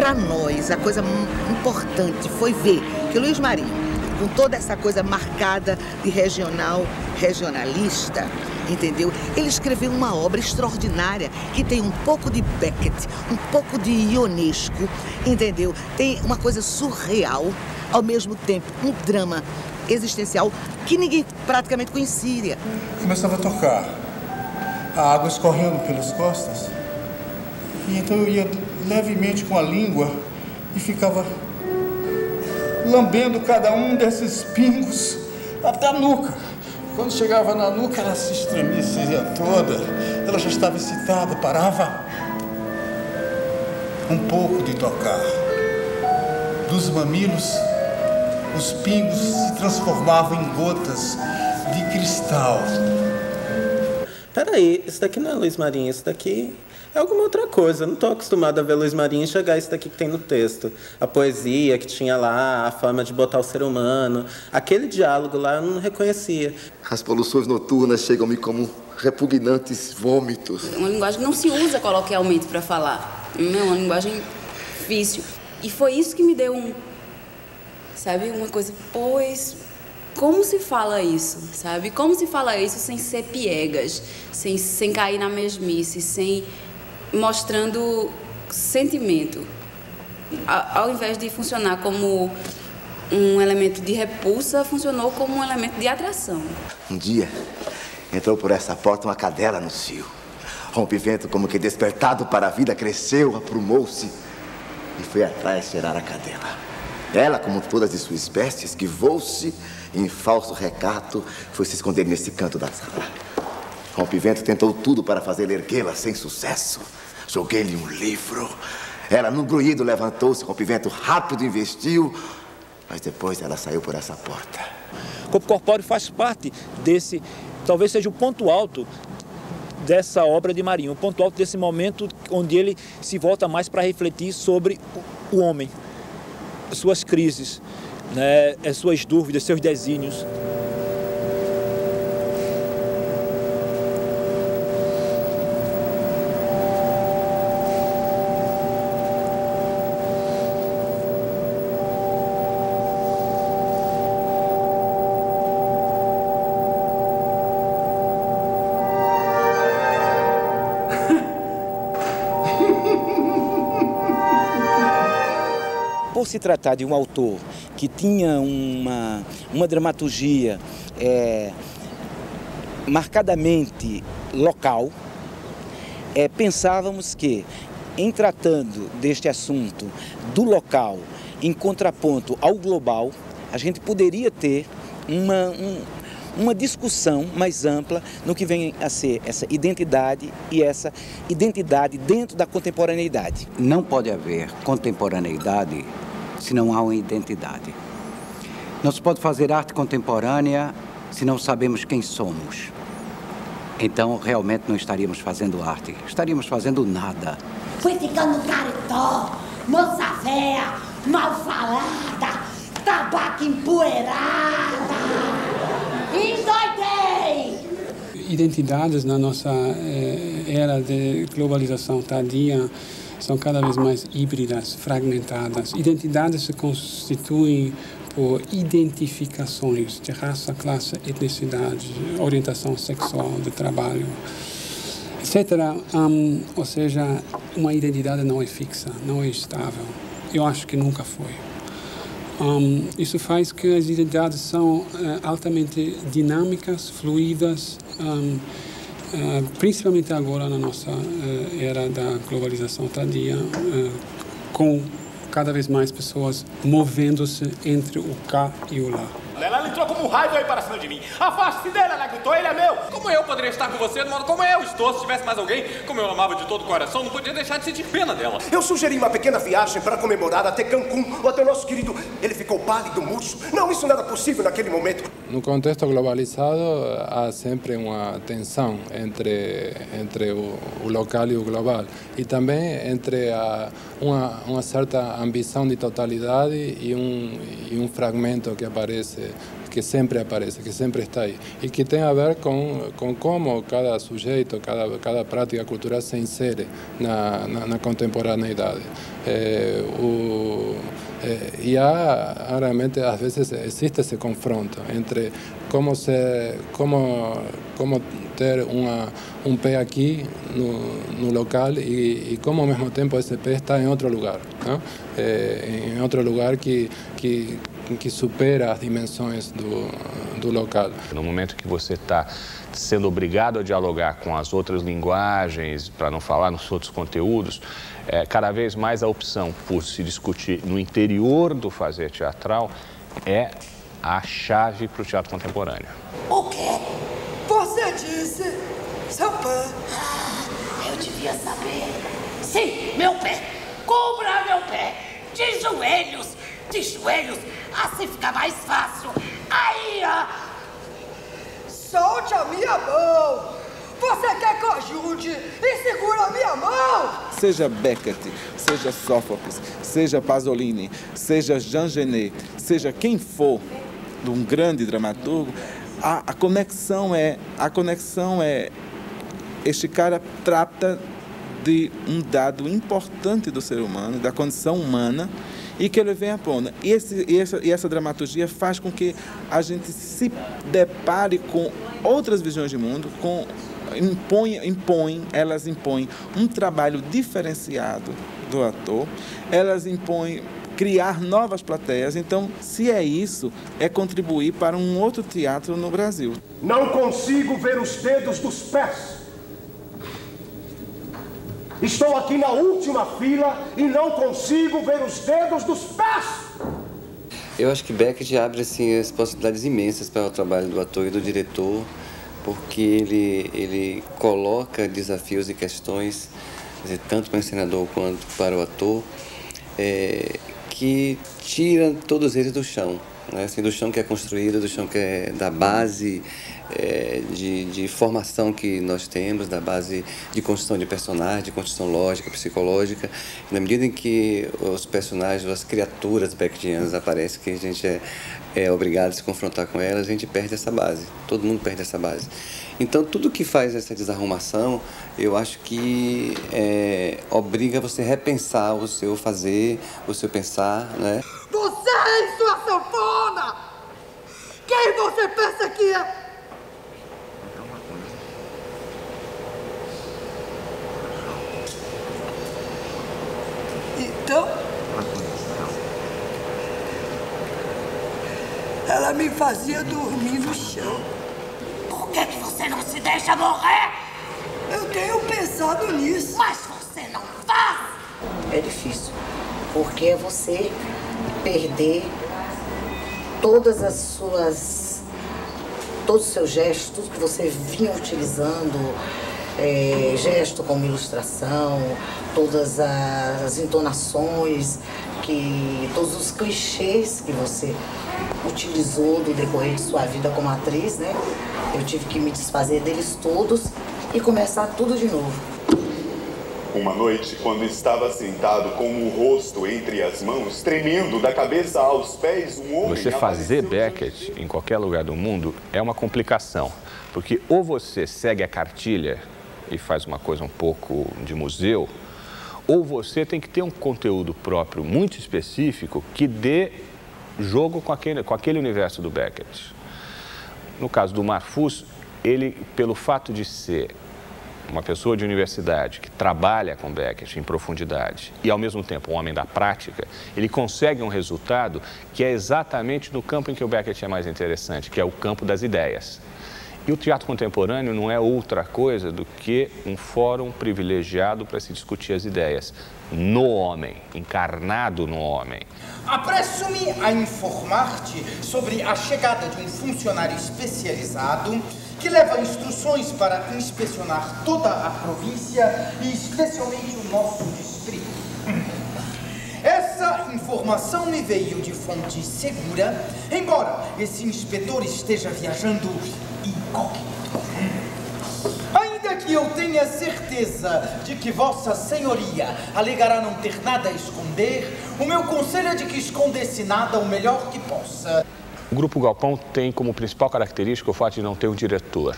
para nós, a coisa importante foi ver que Luiz Marinho, com toda essa coisa marcada de regionalista, entendeu? Ele escreveu uma obra extraordinária que tem um pouco de Beckett, um pouco de Ionesco, entendeu? Tem uma coisa surreal, ao mesmo tempo um drama existencial que ninguém praticamente conhecia. Começava a tocar, a água escorrendo pelas costas, e então eu ia levemente com a língua e ficava lambendo cada um desses pingos até a nuca. Quando chegava na nuca, ela se estremecia toda. Ela já estava excitada, parava um pouco de tocar. Dos mamilos, os pingos se transformavam em gotas de cristal. Peraí, isso daqui não é Luiz Marinho, isso daqui é alguma outra coisa. Eu não estou acostumado a ver Luiz Marinho enxergar isso daqui que tem no texto. A poesia que tinha lá, a forma de botar o ser humano. Aquele diálogo lá eu não reconhecia. As poluições noturnas chegam-me como repugnantes vômitos. Uma linguagem que não se usa coloquialmente para falar. Não, é uma linguagem difícil. E foi isso que me deu uma coisa, pois... Como se fala isso, sabe? Como se fala isso sem ser piegas, sem cair na mesmice, sem mostrando sentimento. Ao invés de funcionar como um elemento de repulsa, funcionou como um elemento de atração. Um dia, entrou por essa porta uma cadela no cio. Rompimento como que despertado para a vida, cresceu, aprumou-se e foi atrás cheirar a cadela. Ela, como todas de sua espécie, esquivou-se e, em falso recato, foi se esconder nesse canto da sala. Rompimento tentou tudo para fazer erguê-la sem sucesso. Joguei-lhe um livro. Ela, num grunhido, levantou-se. Rompimento rápido investiu, mas depois ela saiu por essa porta. O corpo corpóreo faz parte desse, talvez seja o ponto alto dessa obra de Marinho, o ponto alto desse momento onde ele se volta mais para refletir sobre o homem, suas crises, né, suas dúvidas, seus desígnios. Por se tratar de um autor que tinha uma dramaturgia marcadamente local, pensávamos que, em tratando deste assunto do local em contraponto ao global, a gente poderia ter uma discussão mais ampla no que vem a ser essa identidade e essa identidade dentro da contemporaneidade. Não pode haver contemporaneidade se não há uma identidade. Não se pode fazer arte contemporânea se não sabemos quem somos. Então, realmente não estaríamos fazendo arte, estaríamos fazendo nada. Foi ficando caretó, moça véia, mal falada, tabaco empoeirada. Endoidei! Identidades na nossa era de globalização tardia são cada vez mais híbridas, fragmentadas. Identidades se constituem por identificações de raça, classe, etnicidade, orientação sexual, de trabalho, etc. Ou seja, uma identidade não é fixa, não é estável. Eu acho que nunca foi. Isso faz que as identidades são altamente dinâmicas, fluídas, principalmente agora na nossa era da globalização tardia, com cada vez mais pessoas movendo-se entre o cá e o lá. Ela entrou como um raio aí para cima de mim. Afaste-se dele, ela gritou, ele é meu. Como eu poderia estar com você do modo como eu estou? Se tivesse mais alguém, como eu amava de todo o coração, não podia deixar de sentir pena dela. Eu sugeri uma pequena viagem para comemorar até Cancún ou até o nosso querido... Ele ficou pálido, murcho. Não, isso não era possível naquele momento. no contexto globalizado há sempre uma tensão entre o local e o global, e também entre uma certa ambição de totalidade e um fragmento que sempre aparece, que sempre está aí, e que tem a ver com como cada sujeito, cada prática cultural se insere na contemporaneidade. E realmente, às vezes, existe esse confronto entre como ter um pé aqui no local e como, ao mesmo tempo, esse pé está em outro lugar, não? Em outro lugar que supera as dimensões do local. No momento que você está sendo obrigado a dialogar com as outras linguagens, para não falar nos outros conteúdos, cada vez mais a opção por se discutir no interior do fazer teatral é a chave para o teatro contemporâneo. O quê? Você disse seu pé. Eu devia saber. Sim, meu pé. Cubra meu pé. De joelhos. De joelhos. Assim fica mais fácil. Aí, ó. Solte a minha mão. Você quer que eu ajude? E segura a minha mão. Seja Beckett, seja Sófocles, seja Pasolini, seja Jean Genet, seja quem for de um grande dramaturgo, a conexão é este cara trata de um dado importante do ser humano, da condição humana, e que ele vem à tona. E essa dramaturgia faz com que a gente se depare com outras visões de mundo, elas impõem um trabalho diferenciado do ator, elas impõem criar novas plateias. Então, se é isso, é contribuir para um outro teatro no Brasil. Não consigo ver os dedos dos pés. Estou aqui na última fila e não consigo ver os dedos dos pés. Eu acho que Beckett abre assim, as possibilidades imensas para o trabalho do ator e do diretor, porque ele coloca desafios e questões, tanto para o encenador quanto para o ator, que tira todos eles do chão, né? Assim, do chão que é construído, do chão que é da base de formação que nós temos, da base de construção de personagem, de construção lógica, psicológica. Na medida em que os personagens, as criaturas beckettianas aparecem, que a gente é obrigado a se confrontar com elas, a gente perde essa base. Todo mundo perde essa base. Então, tudo que faz essa desarrumação, eu acho que obriga você a repensar o seu fazer, o seu pensar, né? Você e sua sanfona! Quem você pensa que é? Então, ela me fazia dormir no chão. Por que você não se deixa morrer? Eu tenho pensado nisso. Mas você não faz. É difícil, porque é você perder todos os seus gestos que você vinha utilizando, gesto como ilustração, todas as entonações, todos os clichês que você utilizou do decorrer de sua vida como atriz, né? Eu tive que me desfazer deles todos e começar tudo de novo. Uma noite, quando estava sentado com o rosto entre as mãos, tremendo da cabeça aos pés, um homem... Você fazer Beckett em qualquer lugar do mundo é uma complicação, porque ou você segue a cartilha e faz uma coisa um pouco de museu, ou você tem que ter um conteúdo próprio muito específico que dê jogo com aquele universo do Beckett. No caso do Marfus, ele, pelo fato de ser uma pessoa de universidade que trabalha com Beckett em profundidade e, ao mesmo tempo, um homem da prática, ele consegue um resultado que é exatamente no campo em que o Beckett é mais interessante, que é o campo das ideias. E o teatro contemporâneo não é outra coisa do que um fórum privilegiado para se discutir as ideias no homem, encarnado no homem. Apresso-me a informar-te sobre a chegada de um funcionário especializado que leva instruções para inspecionar toda a província e especialmente o nosso distrito. Essa informação informação me veio de fonte segura, embora esse inspetor esteja viajando incógnito. Ainda que eu tenha certeza de que Vossa Senhoria alegará não ter nada a esconder, o meu conselho é de que escondesse nada o melhor que possa. O Grupo Galpão tem como principal característica o fato de não ter um diretor.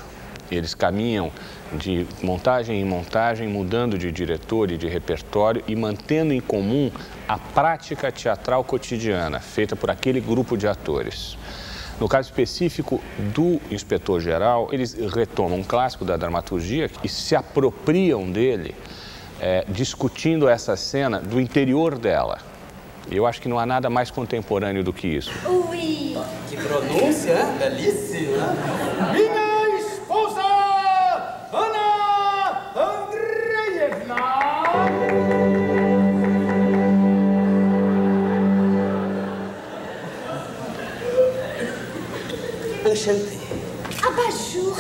Eles caminham de montagem em montagem, mudando de diretor e de repertório e mantendo em comum a prática teatral cotidiana, feita por aquele grupo de atores. No caso específico do inspetor-geral, eles retomam um clássico da dramaturgia e se apropriam dele, discutindo essa cena do interior dela. Eu acho que não há nada mais contemporâneo do que isso. Ui! Que pronúncia, belíssima! Minha esposa, Ana Andreevna! Enchanté. Abajur.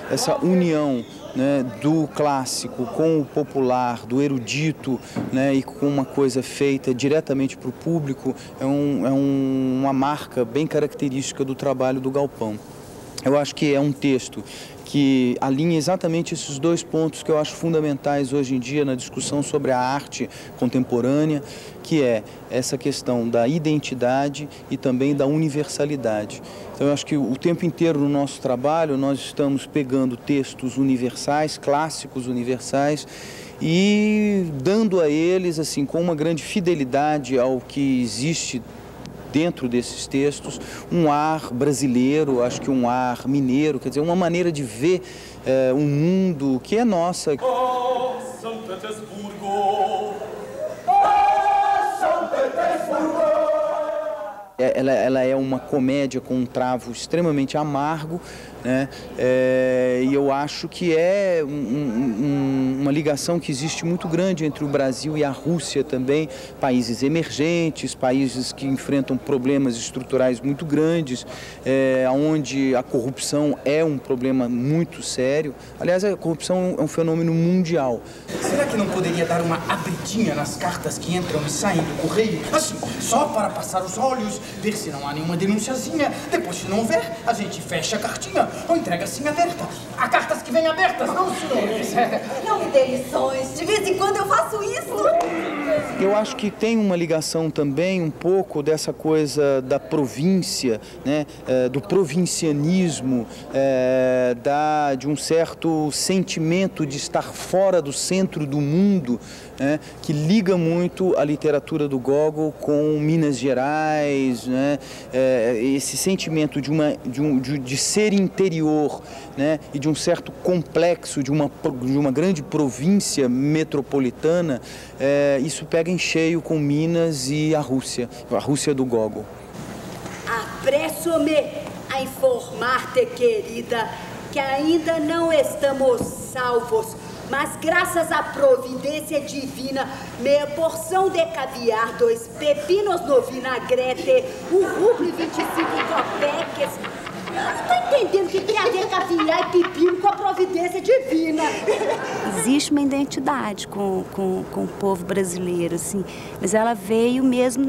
Essa união, né, do clássico com o popular, do erudito, né, e com uma coisa feita diretamente para o público, uma marca bem característica do trabalho do Galpão. Eu acho que é um texto que alinha exatamente esses dois pontos que eu acho fundamentais hoje em dia na discussão sobre a arte contemporânea, que é essa questão da identidade e também da universalidade. Então, eu acho que o tempo inteiro no nosso trabalho nós estamos pegando textos universais, clássicos universais, e dando a eles, assim, com uma grande fidelidade ao que existe dentro desses textos, um ar brasileiro, acho que um ar mineiro, quer dizer, uma maneira de ver um mundo que é nossa. Oh, São Petersburgo! São Petersburgo! Ela é uma comédia com um travo extremamente amargo, né? E eu acho que é uma ligação que existe muito grande entre o Brasil e a Rússia também, países emergentes, países que enfrentam problemas estruturais muito grandes, onde a corrupção é um problema muito sério. Aliás, a corrupção é um fenômeno mundial. Será que não poderia dar uma abridinha nas cartas que entram e saem do correio? Assim, só para passar os olhos, ver se não há nenhuma denunciazinha. Depois, se não houver, a gente fecha a cartinha ou entrega assim aberta. Há cartas que vêm abertas, não, senhores? Não me dê lições. De vez em quando eu faço isso. Eu acho que tem uma ligação também um pouco dessa coisa da província, né? Do provincianismo, de um certo sentimento de estar fora do centro do mundo, né? Que liga muito a literatura do Gogol com Minas Gerais, né? Esse sentimento de ser interior, né? E de um certo complexo de uma grande província metropolitana, isso pega em cheio com Minas e a Rússia do Gogol. Apresso-me a informar-te, querida, que ainda não estamos salvos, mas graças à providência divina, meia porção de caviar, 2 pepinos no vinagrete, 1 rublo e 25 copeques. Eu não tô entendendo o que tem a ver caviar e pepino com a providência divina. Existe uma identidade com o povo brasileiro, assim, mas ela veio mesmo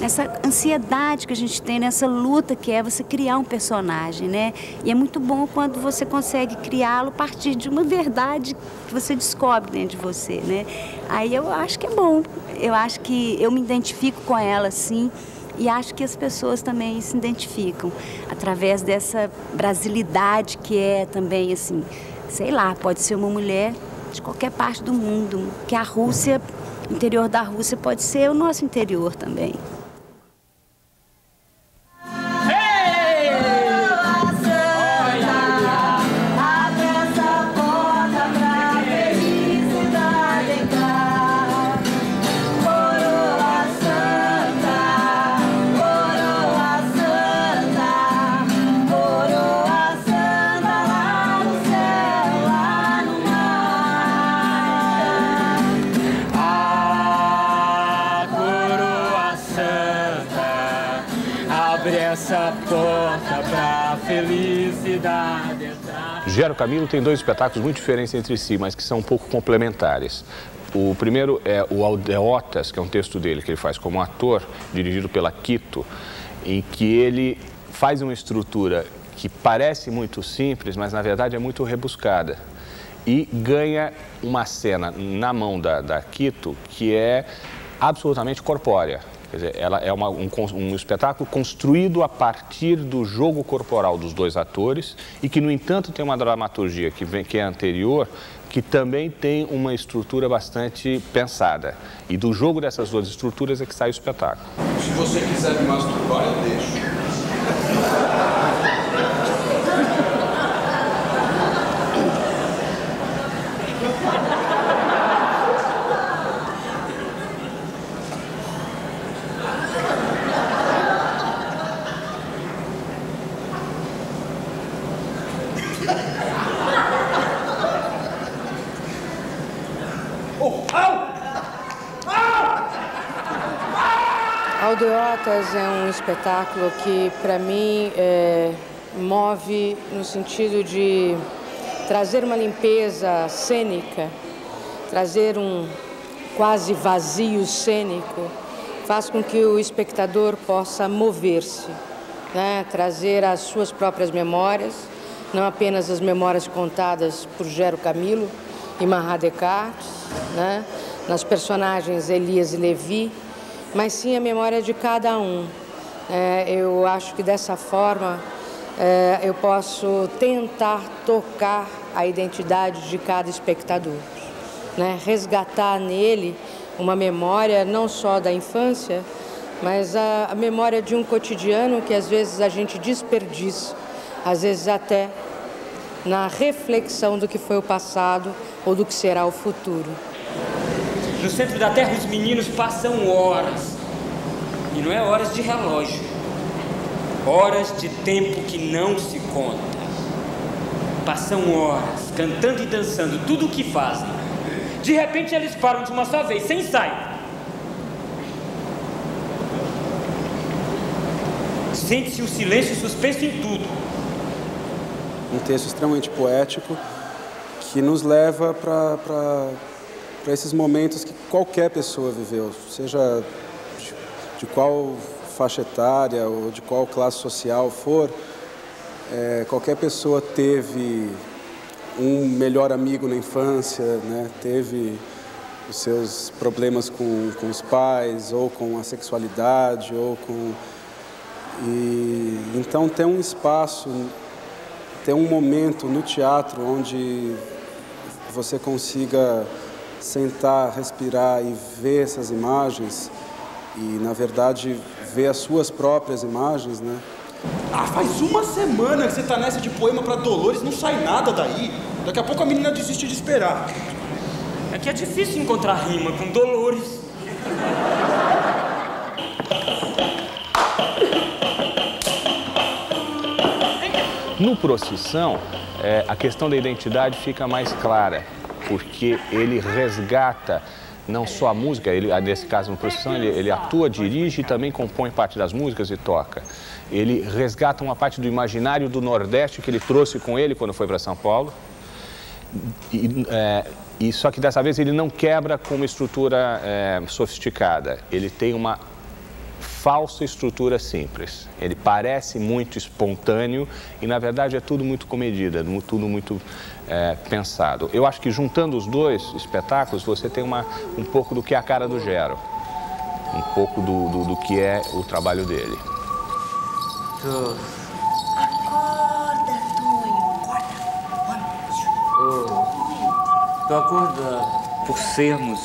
nessa ansiedade que a gente tem, nessa luta que é você criar um personagem, né? E é muito bom quando você consegue criá-lo a partir de uma verdade que você descobre dentro de você, né? Aí eu acho que é bom, eu acho que eu me identifico com ela, sim. E acho que as pessoas também se identificam através dessa brasilidade que é também, assim, sei lá, pode ser uma mulher de qualquer parte do mundo, que a Rússia, o interior da Rússia pode ser o nosso interior também. Gero Camilo tem 2 espetáculos muito diferentes entre si, mas que são um pouco complementares. O primeiro é o Aldeotas, que é um texto dele que ele faz como ator, dirigido pela Quito, em que ele faz uma estrutura que parece muito simples, mas na verdade é muito rebuscada. E ganha uma cena na mão da Quito que é absolutamente corpórea. Quer dizer, ela é um espetáculo construído a partir do jogo corporal dos dois atores e que, no entanto, tem uma dramaturgia que é anterior, que também tem uma estrutura bastante pensada. E do jogo dessas duas estruturas é que sai o espetáculo. Se você quiser me masturbar, eu deixo. Aldeotas é um espetáculo que, para mim, move no sentido de trazer uma limpeza cênica, trazer um quase vazio cênico, faz com que o espectador possa mover-se, né? Trazer as suas próprias memórias, não apenas as memórias contadas por Gero Camilo e Marat Descartes, né? Nas personagens Elias e Levi, mas sim a memória de cada um. Eu acho que dessa forma eu posso tentar tocar a identidade de cada espectador, né? Resgatar nele uma memória não só da infância, mas a memória de um cotidiano que às vezes a gente desperdiça, às vezes até na reflexão do que foi o passado ou do que será o futuro. No centro da Terra, os meninos passam horas, e não é horas de relógio, horas de tempo que não se conta. Passam horas, cantando e dançando, tudo o que fazem. De repente, eles param de uma só vez, sem ensaio. Sente-se um silêncio suspenso em tudo. Um texto extremamente poético que nos leva para esses momentos que qualquer pessoa viveu, seja de qual faixa etária ou de qual classe social for, qualquer pessoa teve um melhor amigo na infância, né? Teve os seus problemas com os pais, ou com a sexualidade, ou com... Então tem um espaço, tem um momento no teatro onde você consiga sentar, respirar e ver essas imagens e, na verdade, ver as suas próprias imagens, né? Ah, faz uma semana que você tá nessa de poema pra Dolores, não sai nada daí. Daqui a pouco a menina desiste de esperar. É que é difícil encontrar rima com Dolores. No Procissão, a questão da identidade fica mais clara, porque ele resgata não só a música, nesse caso no Procissão, ele atua, dirige e também compõe parte das músicas e toca. Ele resgata uma parte do imaginário do Nordeste que ele trouxe com ele quando foi para São Paulo. E só que dessa vez ele não quebra com uma estrutura sofisticada. Ele tem uma falsa estrutura simples. Ele parece muito espontâneo e, na verdade, é tudo muito comedido, tudo muito pensado. Eu acho que juntando os dois espetáculos, você tem um pouco do que é a cara do Gero, um pouco do que é o trabalho dele. Acorda, Tonho, acorda. Tô acordando. Por sermos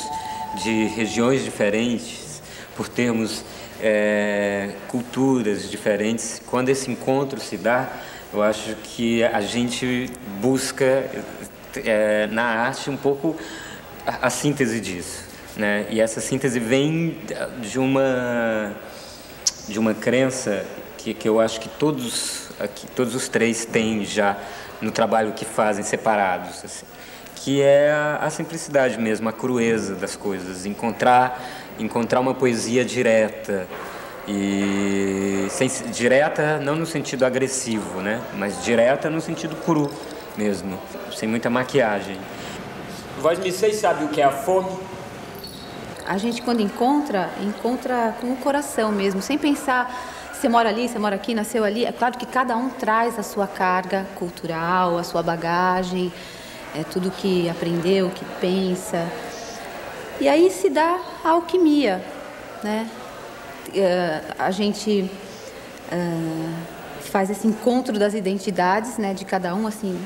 de regiões diferentes, por termos culturas diferentes, quando esse encontro se dá, eu acho que a gente busca na arte um pouco a síntese disso, né? E essa síntese vem de uma crença que eu acho que todos os três têm já no trabalho que fazem separados, assim, que é a simplicidade mesmo, a crueza das coisas, encontrar uma poesia direta, direta não no sentido agressivo, né? Mas direta no sentido cru mesmo, sem muita maquiagem. Vós me seis sabe o que é a fome? a gente quando encontra com o coração mesmo, sem pensar você mora ali, você mora aqui, nasceu ali. É claro que cada um traz a sua carga cultural, a sua bagagem, tudo que aprendeu, que pensa. E aí se dá a alquimia, né? A gente faz esse encontro das identidades, né, de cada um, assim,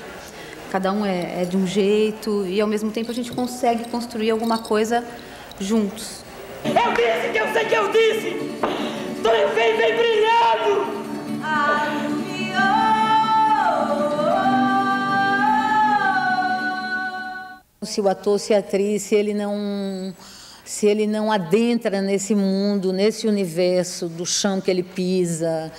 cada um é de um jeito e ao mesmo tempo a gente consegue construir alguma coisa juntos. Eu disse que eu sei que eu disse! Vem brilhando! Se o ator, se a atriz, se ele não adentra nesse mundo, nesse universo do chão que ele pisa,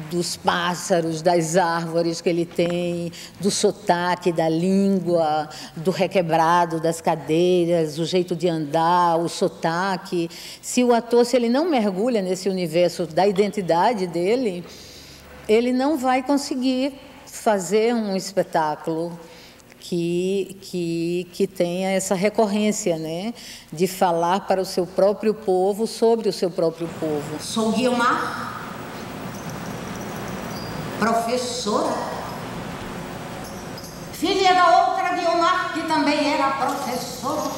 dos pássaros, das árvores que ele tem, do sotaque, da língua, do requebrado das cadeiras, o jeito de andar, o sotaque. Se o ator, se ele não mergulha nesse universo da identidade dele, ele não vai conseguir fazer um espetáculo que tenha essa recorrência, né, de falar para o seu próprio povo, sobre o seu próprio povo. Sou Guiomar, professora, filha da outra Guiomar, que também era professora,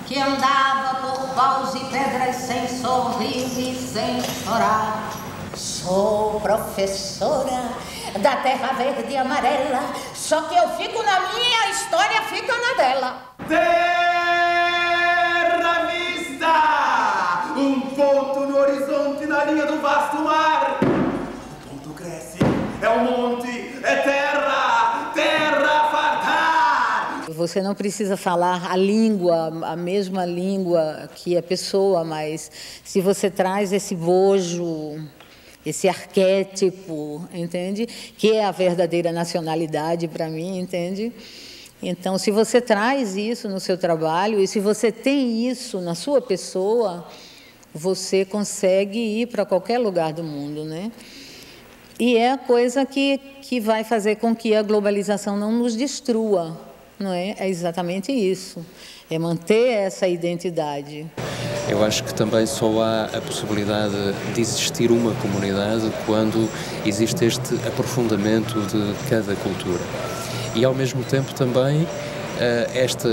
que andava por paus e pedras sem sorrir e sem chorar. Sou professora da terra verde e amarela, só que eu fico na minha, a história fica na dela. Terra vista! Um ponto no horizonte na linha do vasto mar. É um monte, é terra, terra fartar! Você não precisa falar a língua, a mesma língua que a pessoa, mas se você traz esse bojo, esse arquétipo, entende? Que é a verdadeira nacionalidade para mim, entende? Então, se você traz isso no seu trabalho e se você tem isso na sua pessoa, você consegue ir para qualquer lugar do mundo, né? E é a coisa que vai fazer com que a globalização não nos destrua, não é? É exatamente isso, é manter essa identidade. Eu acho que também só há a possibilidade de existir uma comunidade quando existe este aprofundamento de cada cultura. E, ao mesmo tempo, também esta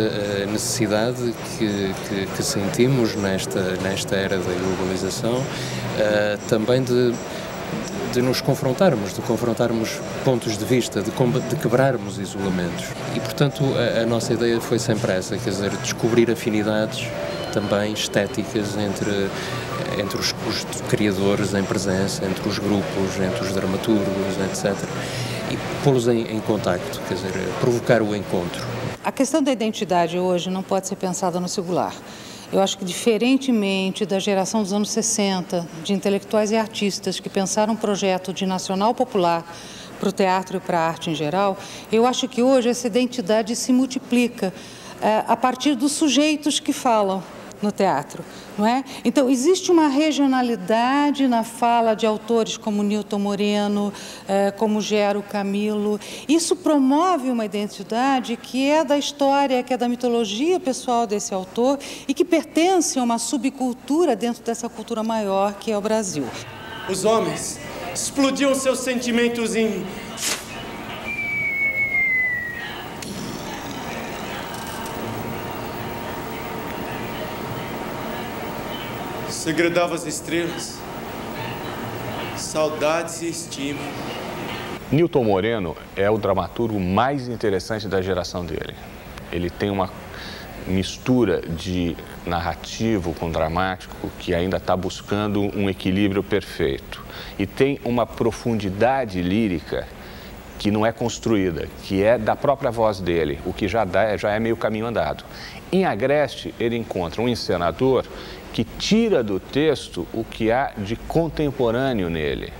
necessidade que sentimos nesta era da globalização, também de nos confrontarmos, pontos de vista, de quebrarmos isolamentos. E, portanto, a nossa ideia foi sempre essa, quer dizer, descobrir afinidades também estéticas entre os criadores em presença, entre os grupos, entre os dramaturgos, etc. E pô-los em contacto, quer dizer, provocar o encontro. A questão da identidade hoje não pode ser pensada no singular. Eu acho que, diferentemente da geração dos anos 60, de intelectuais e artistas que pensaram um projeto de nacional popular para o teatro e para a arte em geral, eu acho que hoje essa identidade se multiplica a partir dos sujeitos que falam no teatro, não é? Então, existe uma regionalidade na fala de autores como Nilton Moreno, como Gero Camilo. Isso promove uma identidade que é da história, que é da mitologia pessoal desse autor e que pertence a uma subcultura dentro dessa cultura maior que é o Brasil. Os homens explodiam seus sentimentos em... segredava as estrelas, saudades e estima. Nilton Moreno é o dramaturgo mais interessante da geração dele. Ele tem uma mistura de narrativo com dramático que ainda está buscando um equilíbrio perfeito. E tem uma profundidade lírica que não é construída, que é da própria voz dele, o que já é meio caminho andado. Em Agreste, ele encontra um encenador que tira do texto o que há de contemporâneo nele.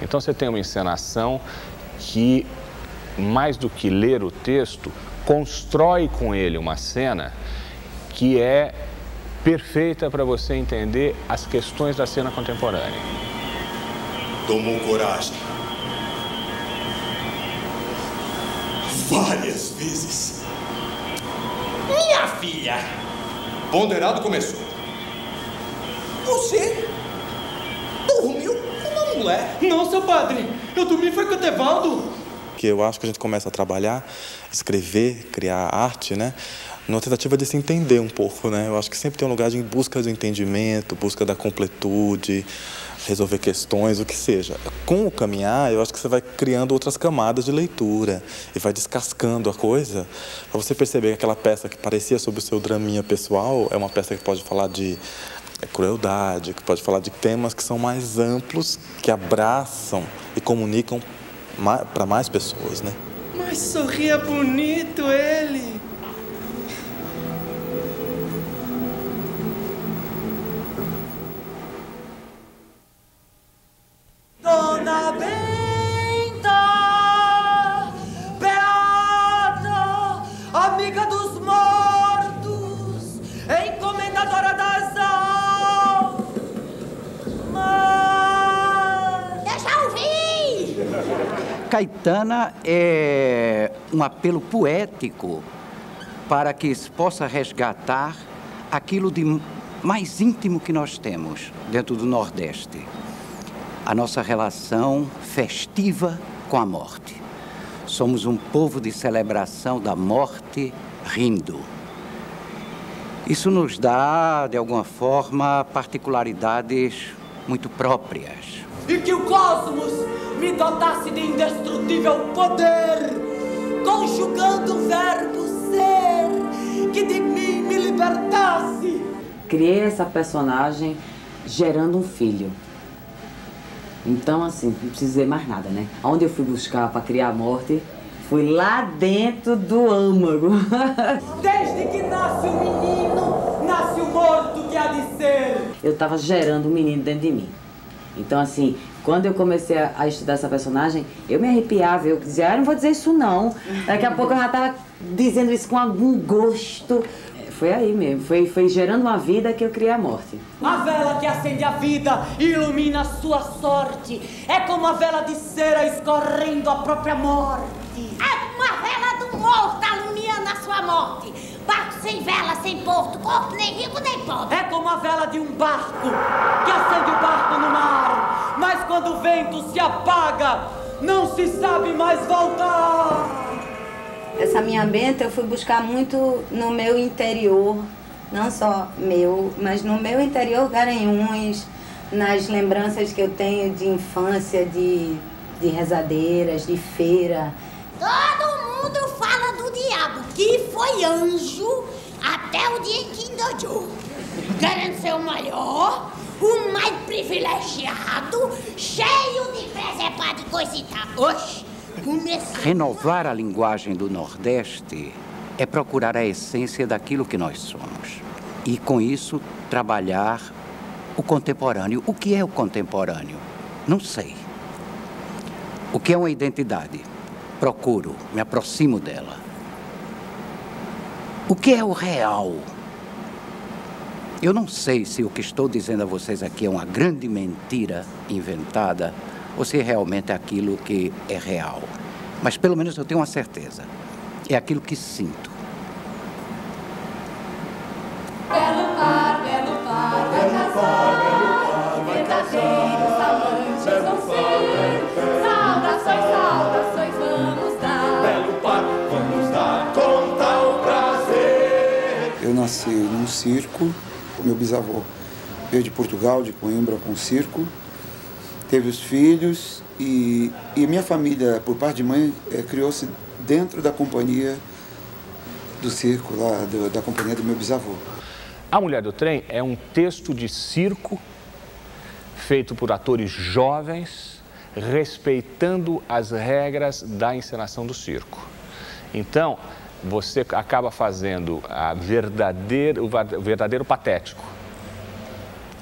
Então você tem uma encenação que, mais do que ler o texto, constrói com ele uma cena que é perfeita para você entender as questões da cena contemporânea. Tomou coragem. Várias vezes. Minha filha, ponderado começou. Você dormiu com uma mulher? Não, seu padre. Eu dormi foi com o Tevaldo. Que eu acho que a gente começa a trabalhar, escrever, criar arte, né? Numa tentativa de se entender um pouco, né? Eu acho que sempre tem um lugar de busca do entendimento, busca da completude, resolver questões, o que seja. Com o caminhar, eu acho que você vai criando outras camadas de leitura e vai descascando a coisa para você perceber que aquela peça que parecia sobre o seu draminha pessoal é uma peça que pode falar de crueldade, que pode falar de temas que são mais amplos, que abraçam e comunicam para mais pessoas, né? Mas sorria bonito ele. Dona Benta, Beata, amiga dos mortos, encomendadora das almas. Eu já ouvi! Caetana é um apelo poético para que se possa resgatar aquilo de mais íntimo que nós temos dentro do Nordeste. A nossa relação festiva com a morte. Somos um povo de celebração da morte rindo. Isso nos dá, de alguma forma, particularidades muito próprias. E que o cosmos me dotasse de indestrutível poder, conjugando o verbo ser, que de mim me libertasse. Criei essa personagem gerando um filho. Então, assim, não preciso dizer mais nada, né? Onde eu fui buscar para criar a morte, foi lá dentro do âmago. Desde que nasce o menino, nasce o morto que há de ser. Eu estava gerando um menino dentro de mim. Então, assim, quando eu comecei a estudar essa personagem, eu me arrepiava, eu dizia, eu não vou dizer isso não. Daqui a pouco eu já estava dizendo isso com algum gosto. Foi aí mesmo, foi gerando uma vida que eu criei a morte. A vela que acende a vida e ilumina a sua sorte. É como a vela de cera escorrendo a própria morte. É como a vela do morto alumiando a sua morte. Barco sem vela, sem porto, corpo nem rico nem pobre. É como a vela de um barco que acende o barco no mar. Mas quando o vento se apaga, não se sabe mais voltar. Essa minha Benta eu fui buscar muito no meu interior, não só meu, mas no meu interior Garanhuns, nas lembranças que eu tenho de infância, de rezadeiras, de feira. Todo mundo fala do diabo, que foi anjo até o dia em que endojou. Querendo ser o maior, o mais privilegiado, cheio de presepada e coisa e tal. Oxi! Renovar a linguagem do Nordeste é procurar a essência daquilo que nós somos. E, com isso, trabalhar o contemporâneo. O que é o contemporâneo? Não sei. O que é uma identidade? Procuro, me aproximo dela. O que é o real? Eu não sei se o que estou dizendo a vocês aqui é uma grande mentira inventada ou se realmente é aquilo que é real. Mas pelo menos eu tenho uma certeza. É aquilo que sinto. Belo par, vai casar, verdadeiros amantes vão ser. Saudações, vamos dar. Belo par, vamos dar com tal prazer. Eu nasci num circo. Meu bisavô veio de Portugal, de Coimbra, com circo. Teve os filhos e minha família, por parte de mãe, criou-se dentro da companhia do circo, lá, da companhia do meu bisavô. A Mulher do Trem é um texto de circo feito por atores jovens, respeitando as regras da encenação do circo. Então, você acaba fazendo o verdadeiro patético.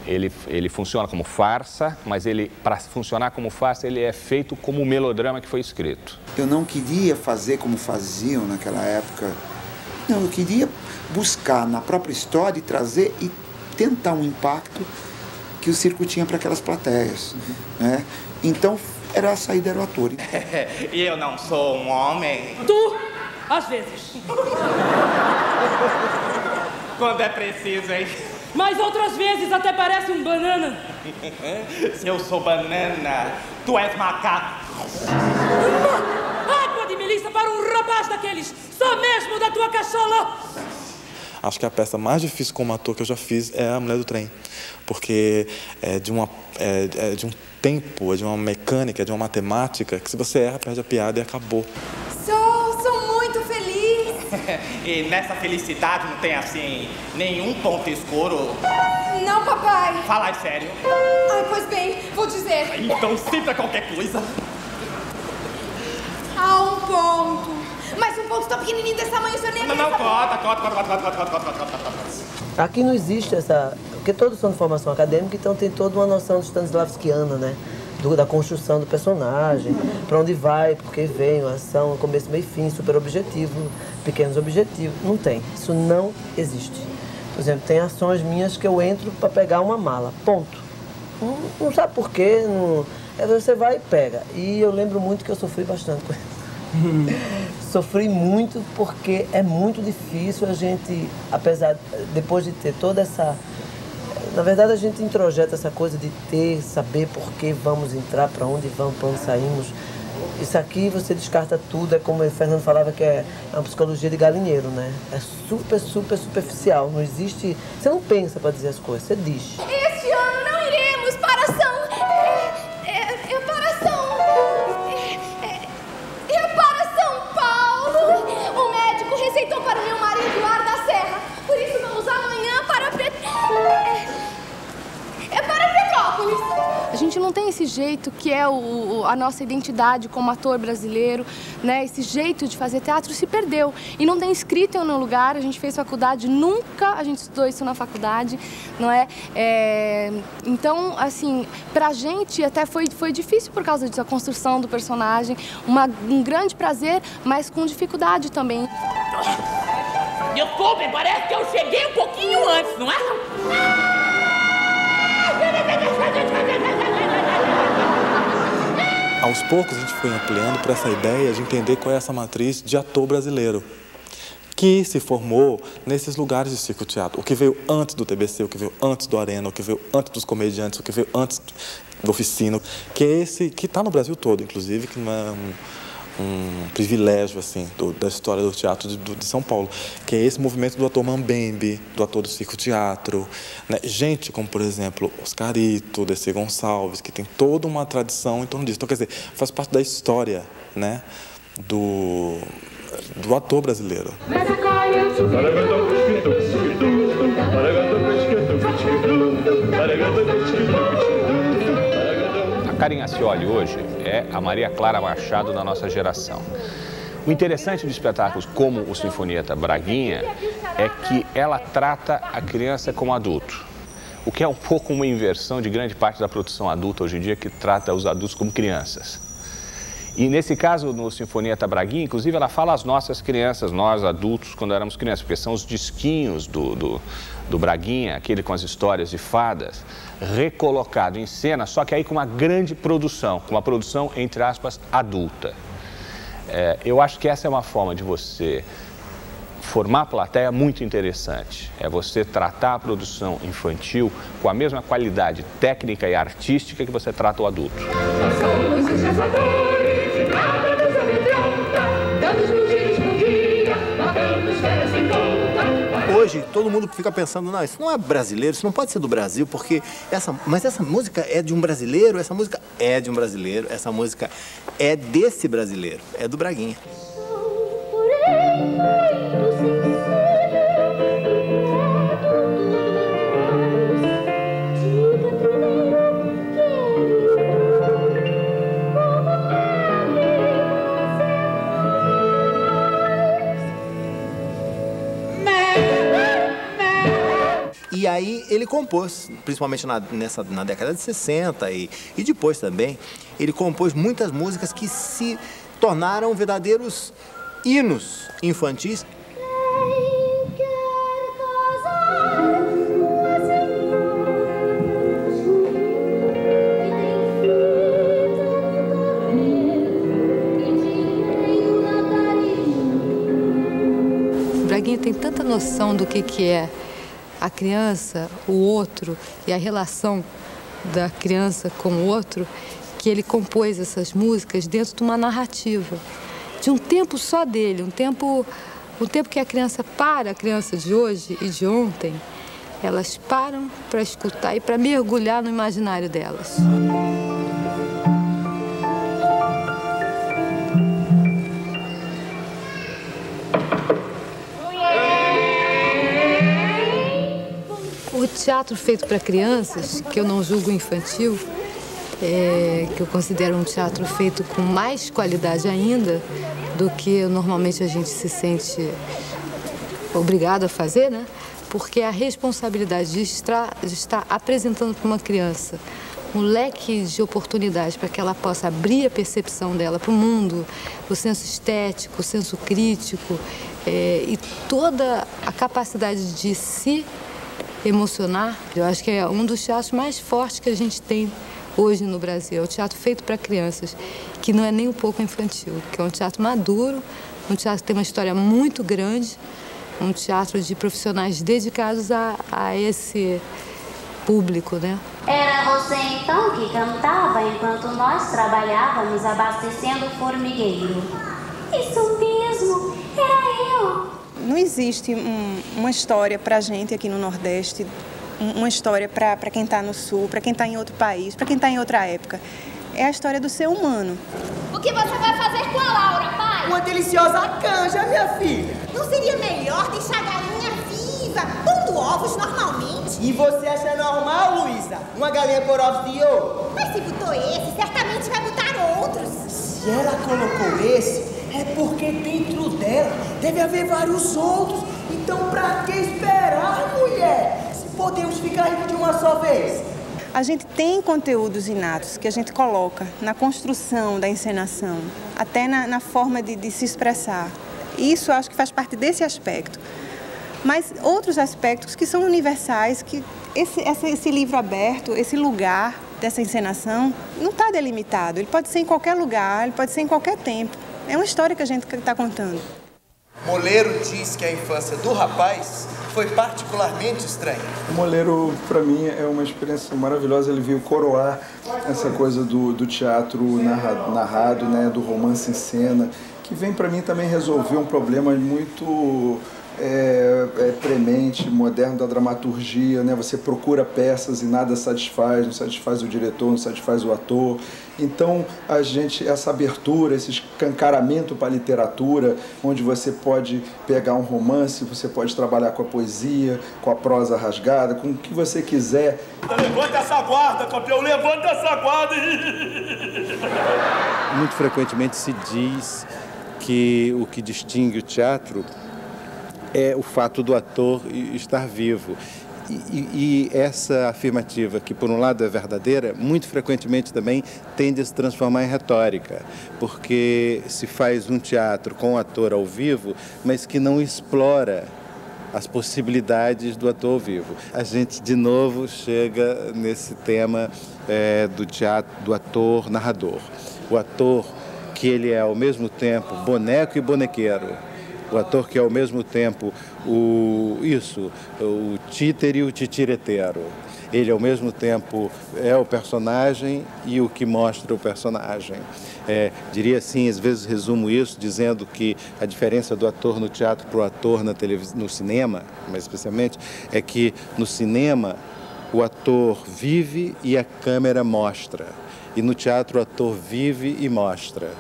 Ele funciona como farsa, mas para funcionar como farsa, ele é feito como o melodrama que foi escrito. Eu não queria fazer como faziam naquela época. Não, eu queria buscar na própria história e trazer e tentar um impacto que o circo tinha para aquelas plateias, né? Então, a saída era o ator. E eu não sou um homem. Tu, às vezes. quando é preciso, hein? Mas outras vezes até parece um banana. Se eu sou banana, tu és macaco. Água de Melissa para um rapaz daqueles, só mesmo da tua cachola. Acho que a peça mais difícil como ator que eu já fiz é A Mulher do Trem. Porque é de um tempo, é de uma mecânica, é de uma matemática, que se você erra, perde a piada e acabou. Sou muito feliz. E nessa felicidade não tem, assim, nenhum ponto escuro? Não, papai. Fala sério. Ai, pois bem, vou dizer. Então cita qualquer coisa. Há um ponto. Mas um ponto tão pequenininho desse tamanho, o senhor nem... Não, cota. Aqui não existe essa... Porque todos são de formação acadêmica, então tem toda uma noção de Stanislavskiana, né? Da construção do personagem, para onde vai, porque vem, uma ação, começo, meio e fim, super objetivo, pequenos objetivos. Não tem. Isso não existe. Por exemplo, tem ações minhas que eu entro para pegar uma mala. Ponto. Não sabe por quê. Não... Você vai e pega. E eu lembro muito que eu sofri bastante com isso. Sofri muito porque é muito difícil a gente, apesar, depois de ter toda essa... Na verdade, a gente introjeta essa coisa de saber por que vamos entrar, para onde vamos, para onde saímos. Isso aqui você descarta tudo, é como o Fernando falava que é uma psicologia de galinheiro, né? É super, super superficial, não existe... Você não pensa para dizer as coisas, você diz. Este ano não iremos para São Paulo. O médico receitou para o meu marido ar da serra. Por isso vamos amanhã para Petrópolis. A gente não tem esse jeito que é a nossa identidade como ator brasileiro, né? Esse jeito de fazer teatro se perdeu. E não tem escrito em nenhum lugar, a gente fez faculdade, nunca a gente estudou isso na faculdade, não é? Então, assim, pra gente até foi difícil por causa disso, a construção do personagem, um grande prazer, mas com dificuldade também. Desculpe, parece que eu cheguei um pouquinho antes, não é? Aos poucos a gente foi ampliando para essa ideia de entender qual é essa matriz de ator brasileiro, que se formou nesses lugares de circo-teatro. O que veio antes do TBC, o que veio antes do Arena, o que veio antes dos comediantes, o que veio antes do Oficina, que é esse que está no Brasil todo, inclusive, que não é um privilégio assim da história do teatro de São Paulo, que é esse movimento do ator mambembe, do ator do circo-teatro, né? Gente como, por exemplo, Oscarito, Desi Gonçalves, que tem toda uma tradição em torno disso. Então, quer dizer, faz parte da história, né, do ator brasileiro. Karen Ascioli hoje é a Maria Clara Machado da nossa geração. O interessante de espetáculos como o Sinfonietta Braguinha é que ela trata a criança como adulto, o que é um pouco uma inversão de grande parte da produção adulta hoje em dia, que trata os adultos como crianças. E nesse caso, no Sinfonietta Braguinha, inclusive, ela fala às nossas crianças, nós adultos, quando éramos crianças, porque são os disquinhos do Braguinha, aquele com as histórias de fadas, recolocado em cena, só que aí com uma grande produção, com uma produção, entre aspas, adulta. Eu acho que essa é uma forma de você formar a plateia muito interessante. É você tratar a produção infantil com a mesma qualidade técnica e artística que você trata o adulto. Hoje, todo mundo fica pensando, não, isso não é brasileiro, isso não pode ser do Brasil, porque mas essa música é de um brasileiro, essa música é de um brasileiro, essa música é desse brasileiro, é do Braguinha. E aí ele compôs, principalmente na década de 60 e depois também, ele compôs muitas músicas que se tornaram verdadeiros hinos infantis. O Braguinha tem tanta noção do que é a criança, o outro e a relação da criança com o outro, que ele compôs essas músicas dentro de uma narrativa, de um tempo só dele, um tempo que a criança de hoje e de ontem, elas param para escutar e para mergulhar no imaginário delas. O teatro feito para crianças, que eu não julgo infantil, que eu considero um teatro feito com mais qualidade ainda do que normalmente a gente se sente obrigado a fazer, né? Porque a responsabilidade de estar apresentando para uma criança um leque de oportunidades para que ela possa abrir a percepção dela para o mundo, o senso estético, o senso crítico e toda a capacidade de se emocionar. Eu acho que é um dos teatros mais fortes que a gente tem hoje no Brasil. É o teatro feito para crianças, que não é nem um pouco infantil, que é um teatro maduro, um teatro que tem uma história muito grande, um teatro de profissionais dedicados a esse público, né? Era você então que cantava enquanto nós trabalhávamos abastecendo o formigueiro. Isso mesmo, era eu. Não existe uma história pra gente aqui no Nordeste, uma história pra quem tá no Sul, pra quem tá em outro país, pra quem tá em outra época. É a história do ser humano. O que você vai fazer com a Laura, pai? Uma deliciosa canja, minha filha. Não seria melhor deixar a galinha viva, pondo ovos normalmente? E você acha normal, Luísa? Uma galinha por ovos de ouro? Mas se botou esse, certamente vai botar outros. Se ela colocou esse, é porque dentro dela deve haver vários outros. Então pra que esperar, mulher? Se podemos ficar ricos de uma só vez. A gente tem conteúdos inatos que a gente coloca na construção da encenação, até na forma de se expressar. Isso eu acho que faz parte desse aspecto. Mas outros aspectos que são universais, que esse livro aberto, esse lugar dessa encenação, não está delimitado. Ele pode ser em qualquer lugar, ele pode ser em qualquer tempo. É uma história que a gente está contando. Moleiro diz que a infância do rapaz foi particularmente estranha. O Moleiro, para mim, é uma experiência maravilhosa. Ele veio coroar essa coisa do teatro narrado, né, do romance em cena, que vem para mim também resolver um problema muito premente, moderno da dramaturgia, né? Você procura peças e nada satisfaz, não satisfaz o diretor, não satisfaz o ator. Então, essa abertura, esse escancaramento para a literatura, onde você pode pegar um romance, você pode trabalhar com a poesia, com a prosa rasgada, com o que você quiser. Levanta essa guarda, campeão, levanta essa guarda! Muito frequentemente se diz que o que distingue o teatro é o fato do ator estar vivo. E essa afirmativa, que por um lado é verdadeira, muito frequentemente também tende a se transformar em retórica, porque se faz um teatro com o ator ao vivo, mas que não explora as possibilidades do ator ao vivo. A gente, de novo, chega nesse tema do teatro, do ator narrador. O ator que ele é ao mesmo tempo boneco e bonequeiro. O ator que é ao mesmo tempo o títere e o titireteiro. Ele ao mesmo tempo é o personagem e o que mostra o personagem. Diria assim, às vezes resumo isso dizendo que a diferença do ator no teatro para o ator no cinema, mais especialmente, é que no cinema o ator vive e a câmera mostra. E no teatro o ator vive e mostra.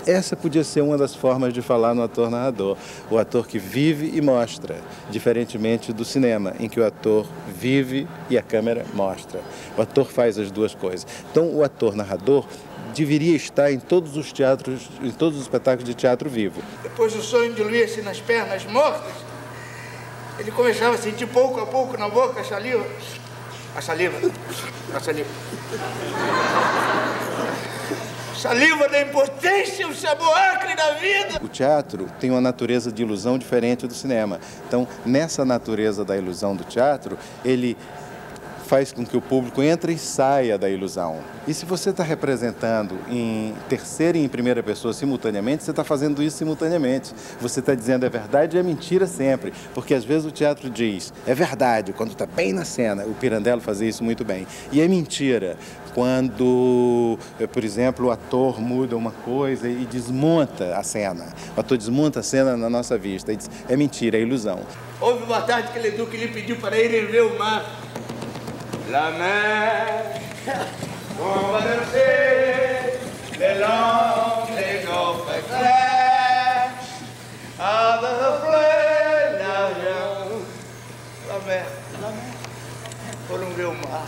Essa podia ser uma das formas de falar no ator narrador. O ator que vive e mostra, diferentemente do cinema, em que o ator vive e a câmera mostra. O ator faz as duas coisas. Então, o ator narrador deveria estar em todos os teatros, em todos os espetáculos de teatro vivo. Depois do sonho diluía-se nas pernas mortas, ele começava a sentir pouco a pouco na boca a saliva. A saliva. Saliva da impotência, o sabor acre da vida. O teatro tem uma natureza de ilusão diferente do cinema. Então, nessa natureza da ilusão do teatro, ele faz com que o público entre e saia da ilusão. E se você está representando em terceira e em primeira pessoa simultaneamente, você está fazendo isso simultaneamente. Você está dizendo é verdade e é mentira sempre. Porque às vezes o teatro diz, é verdade, quando está bem na cena. O Pirandello fazia isso muito bem. E é mentira quando, por exemplo, o ator muda uma coisa e desmonta a cena. O ator desmonta a cena na nossa vista e diz, é mentira, é ilusão. Houve uma tarde que Leduc lhe pediu para ir ver o mar. La mer, on va danser, le long des golfes clairs, avec le fleuve d'argent. La mer, foram ver o mar.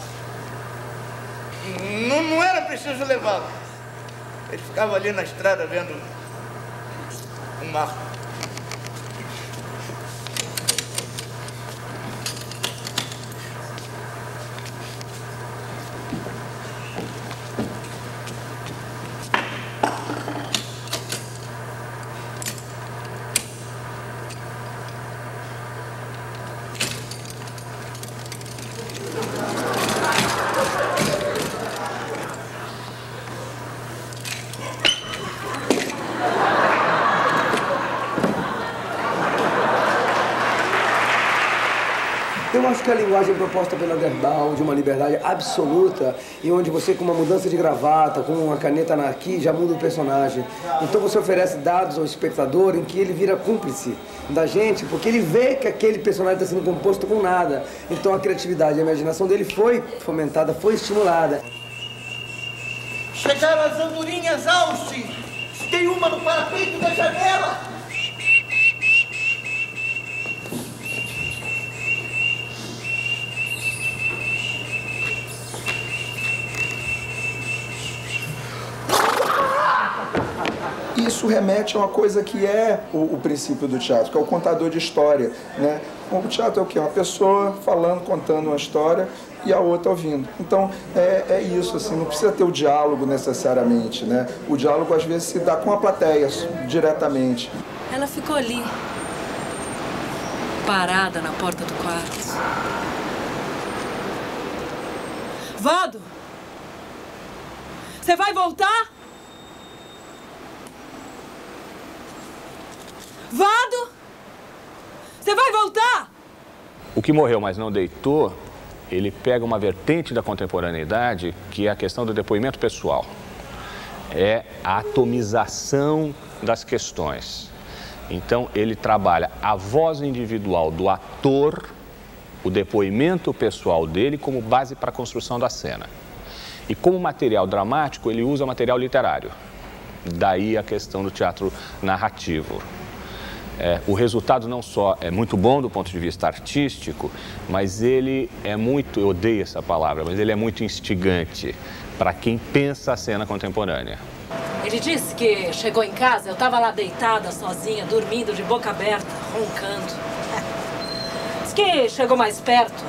Não era preciso levá-lo. Ele ficava ali na estrada vendo o mar. Eu acho que a linguagem proposta pela Gerdau, de uma liberdade absoluta, e onde você, com uma mudança de gravata, com uma caneta aqui, já muda o personagem. Então você oferece dados ao espectador em que ele vira cúmplice da gente, porque ele vê que aquele personagem está sendo composto com nada. Então a criatividade e a imaginação dele foi fomentada, foi estimulada. Chegaram as andorinhas, Alce! Tem uma no parapeito da janela! Isso remete a uma coisa que é o princípio do teatro, que é o contador de história, né? O teatro é o quê? Uma pessoa falando, contando uma história e a outra ouvindo. Então, é isso, assim, não precisa ter o diálogo necessariamente, né? O diálogo, às vezes, se dá com a plateia, diretamente. Ela ficou ali, parada na porta do quarto. Vado! Você vai voltar? Vado! Você vai voltar? O que morreu, mas não deitou, ele pega uma vertente da contemporaneidade, que é a questão do depoimento pessoal. É a atomização das questões. Então, ele trabalha a voz individual do ator, o depoimento pessoal dele, como base para a construção da cena. E como material dramático, ele usa material literário. Daí a questão do teatro narrativo. O resultado não só é muito bom do ponto de vista artístico, mas ele é muito, eu odeio essa palavra, mas ele é muito instigante para quem pensa a cena contemporânea. Ele disse que chegou em casa, eu estava lá deitada, sozinha, dormindo, de boca aberta, roncando. Diz que chegou mais perto,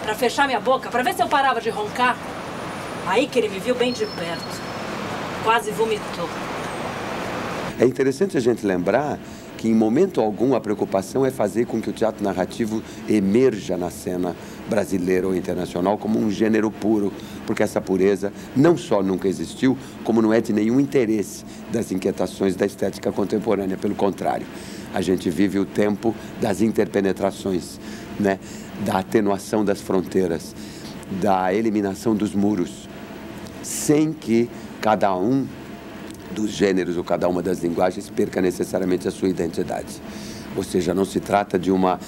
para fechar minha boca, para ver se eu parava de roncar. Aí que ele me viu bem de perto. Quase vomitou. É interessante a gente lembrar que em momento algum a preocupação é fazer com que o teatro narrativo emerja na cena brasileira ou internacional como um gênero puro, porque essa pureza não só nunca existiu, como não é de nenhum interesse das inquietações da estética contemporânea, pelo contrário. A gente vive o tempo das interpenetrações, né? Da atenuação das fronteiras, da eliminação dos muros, sem que cada um dos gêneros ou cada uma das linguagens perca necessariamente a sua identidade. Ou seja, não se trata de uma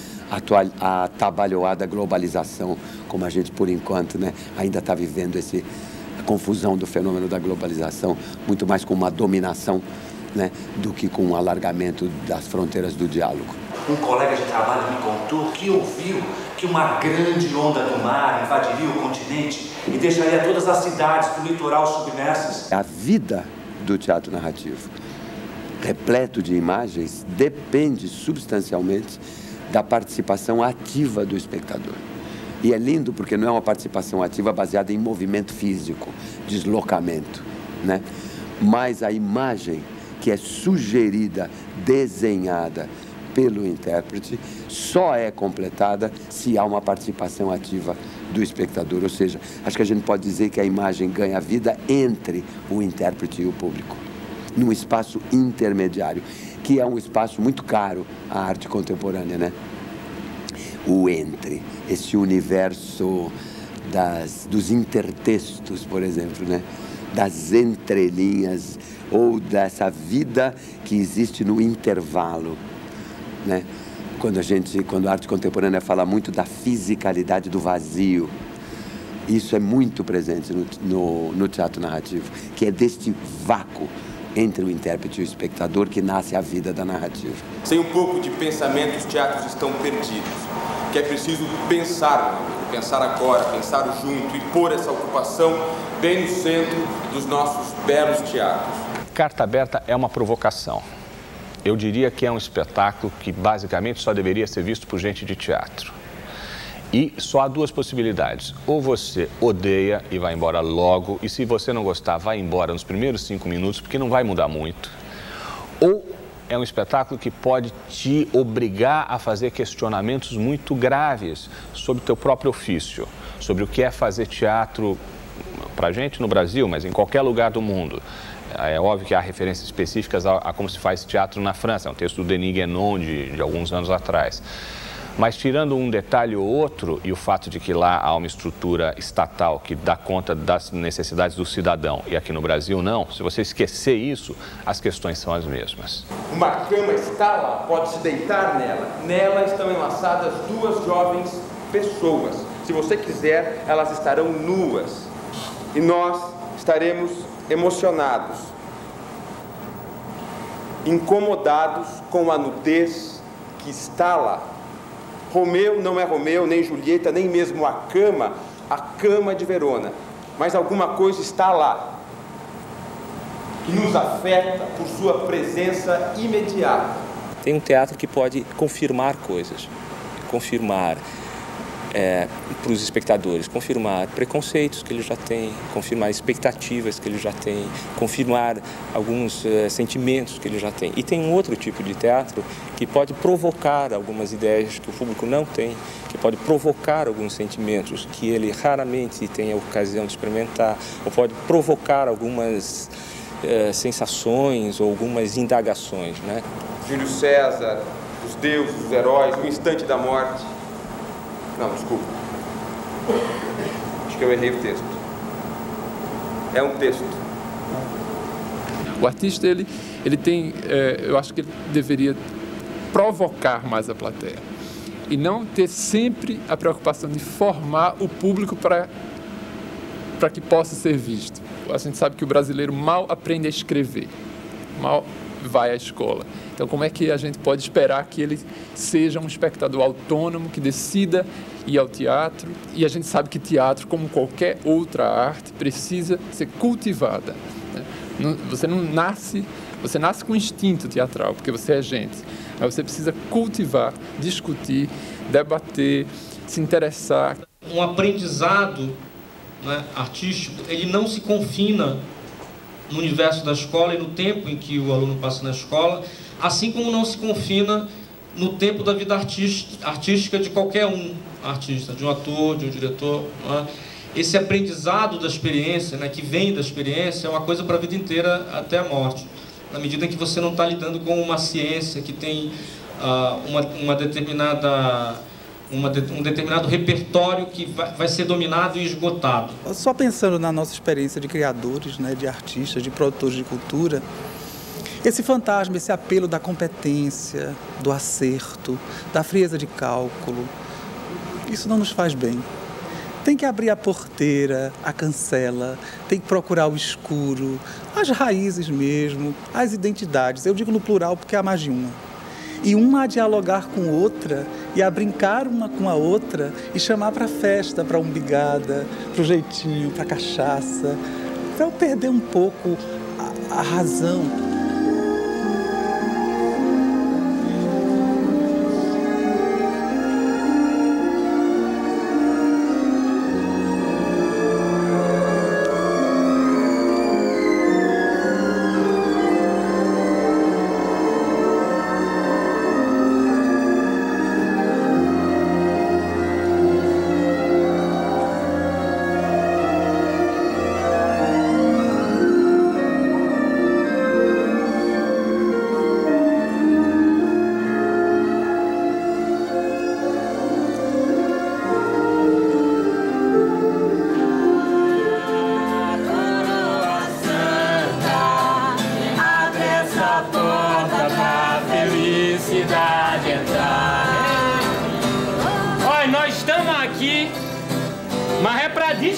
atabalhoada globalização, como a gente, por enquanto, né, ainda está vivendo a confusão do fenômeno da globalização, muito mais com uma dominação, né, do que com um alargamento das fronteiras do diálogo. Um colega de trabalho me contou que ouviu que uma grande onda do mar invadiria o continente e deixaria todas as cidades do litoral submersas. A vida do teatro narrativo, repleto de imagens, depende substancialmente da participação ativa do espectador. E é lindo porque não é uma participação ativa baseada em movimento físico, deslocamento, né? Mas a imagem que é sugerida, desenhada pelo intérprete só é completada se há uma participação ativa do espectador. Ou seja, acho que a gente pode dizer que a imagem ganha vida entre o intérprete e o público, num espaço intermediário, que é um espaço muito caro à arte contemporânea, né? O entre, esse universo dos intertextos, por exemplo, né? Das entrelinhas, ou dessa vida que existe no intervalo, né? Quando a arte contemporânea fala muito da fisicalidade do vazio, isso é muito presente no teatro narrativo, que é deste vácuo entre o intérprete e o espectador que nasce a vida da narrativa. Sem um pouco de pensamento, os teatros estão perdidos. Que é preciso pensar, meu amigo, pensar agora, pensar junto e pôr essa ocupação bem no centro dos nossos belos teatros. Carta Aberta é uma provocação. Eu diria que é um espetáculo que basicamente só deveria ser visto por gente de teatro. E só há duas possibilidades. Ou você odeia e vai embora logo, e se você não gostar, vai embora nos primeiros 5 minutos, porque não vai mudar muito. Ou é um espetáculo que pode te obrigar a fazer questionamentos muito graves sobre o teu próprio ofício, sobre o que é fazer teatro pra gente no Brasil, mas em qualquer lugar do mundo. É óbvio que há referências específicas a como se faz teatro na França, é um texto do Denis Guénon de alguns anos atrás. Mas tirando um detalhe ou outro, e o fato de que lá há uma estrutura estatal que dá conta das necessidades do cidadão, e aqui no Brasil não, se você esquecer isso, as questões são as mesmas. Uma cama está lá, pode se deitar nela. Nela estão enlaçadas 2 jovens pessoas. Se você quiser, elas estarão nuas. E nós estaremos emocionados, incomodados com a nudez que está lá. Romeu não é Romeu, nem Julieta, nem mesmo a cama de Verona. Mas alguma coisa está lá, que nos afeta por sua presença imediata. Tem um teatro que pode confirmar coisas, confirmar para os espectadores, confirmar preconceitos que ele já tem, confirmar expectativas que ele já tem, confirmar alguns sentimentos que ele já tem. E tem um outro tipo de teatro que pode provocar algumas ideias que o público não tem, que pode provocar alguns sentimentos que ele raramente tem a ocasião de experimentar, ou pode provocar algumas sensações ou algumas indagações, né? Júlio César, os deuses, os heróis, o instante da morte. Não, desculpa. Acho que eu errei o texto. É um texto. O artista, ele tem, eu acho que ele deveria provocar mais a plateia e não ter sempre a preocupação de formar o público para que possa ser visto. A gente sabe que o brasileiro mal aprende a escrever, mal vai à escola. Então, como é que a gente pode esperar que ele seja um espectador autônomo, que decida ir ao teatro? E a gente sabe que teatro, como qualquer outra arte, precisa ser cultivada, né? Você nasce com instinto teatral, porque você é gente. Mas você precisa cultivar, discutir, debater, se interessar. Um aprendizado, né, artístico, ele não se confina no universo da escola e no tempo em que o aluno passa na escola, assim como não se confina no tempo da vida artística de qualquer um artista, de um ator, de um diretor. Né? Esse aprendizado da experiência, né, que vem da experiência, é uma coisa para a vida inteira até a morte. Na medida em que você não está lidando com uma ciência que tem um determinado repertório que vai ser dominado e esgotado. Só pensando na nossa experiência de criadores, né, de artistas, de produtores de cultura, esse fantasma, esse apelo da competência, do acerto, da frieza de cálculo, isso não nos faz bem. Tem que abrir a porteira, a cancela, tem que procurar o escuro, as raízes mesmo, as identidades. Eu digo no plural porque há mais de uma. E uma a dialogar com outra e a brincar uma com a outra e chamar para a festa, para a umbigada, para o jeitinho, para a cachaça, para eu perder um pouco a razão.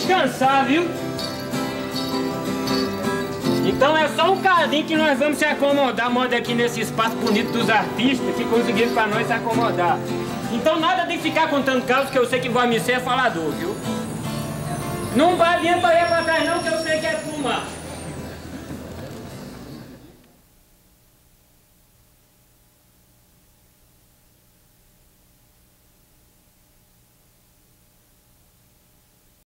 descansar, viu? Então é só um cadinho que nós vamos se acomodar, moda aqui nesse espaço bonito dos artistas que conseguiram pra nós se acomodar. Então nada de ficar contando casos, que eu sei que vai me ser falador, viu? Não vai vir pra ir pra trás não, que eu sei que é turma.